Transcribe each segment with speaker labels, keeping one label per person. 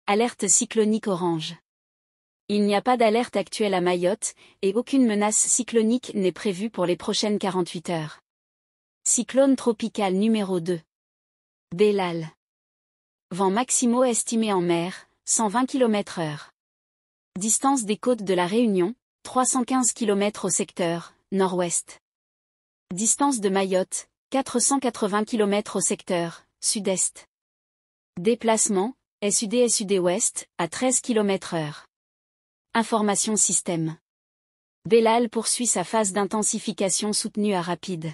Speaker 1: Alerte cyclonique orange. Il n'y a pas d'alerte actuelle à Mayotte, et aucune menace cyclonique n'est prévue pour les prochaines 48 heures. Cyclone tropical numéro 2. Bellal. Vents maximaux estimés en mer, 120 km/h. Distance des côtes de la Réunion, 315 km au secteur nord-ouest. Distance de Mayotte, 480 km au secteur sud-est. Déplacement, SUD-SUD-Ouest, à 13 km/h. Information système. Bellal poursuit sa phase d'intensification soutenue à rapide.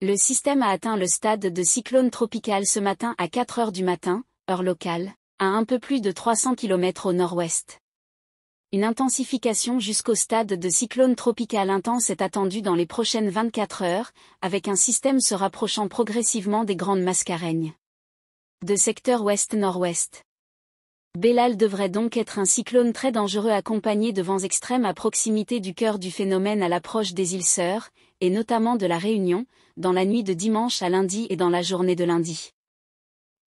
Speaker 1: Le système a atteint le stade de cyclone tropical ce matin à 4 heures du matin, heure locale, à un peu plus de 300 km au nord-ouest. Une intensification jusqu'au stade de cyclone tropical intense est attendue dans les prochaines 24 heures, avec un système se rapprochant progressivement des grandes mascareignes. De secteur ouest-nord-ouest. Bellal devrait donc être un cyclone très dangereux accompagné de vents extrêmes à proximité du cœur du phénomène à l'approche des îles Sœurs, et notamment de la Réunion, dans la nuit de dimanche à lundi et dans la journée de lundi.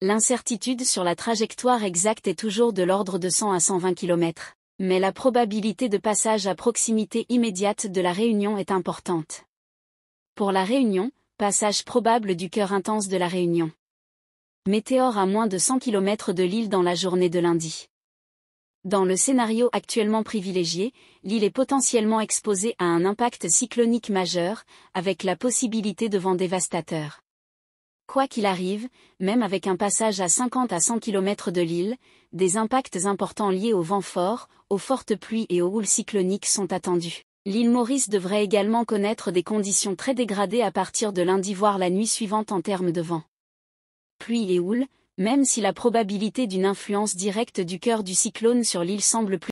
Speaker 1: L'incertitude sur la trajectoire exacte est toujours de l'ordre de 100 à 120 km, mais la probabilité de passage à proximité immédiate de la Réunion est importante. Pour la Réunion, passage probable du cœur intense de la Réunion. Météore à moins de 100 km de l'île dans la journée de lundi. Dans le scénario actuellement privilégié, l'île est potentiellement exposée à un impact cyclonique majeur, avec la possibilité de vents dévastateurs. Quoi qu'il arrive, même avec un passage à 50 à 100 km de l'île, des impacts importants liés aux vents forts, aux fortes pluies et aux houles cycloniques sont attendus. L'île Maurice devrait également connaître des conditions très dégradées à partir de lundi voire la nuit suivante en termes de vent. Pluie et houle, même si la probabilité d'une influence directe du cœur du cyclone sur l'île semble plus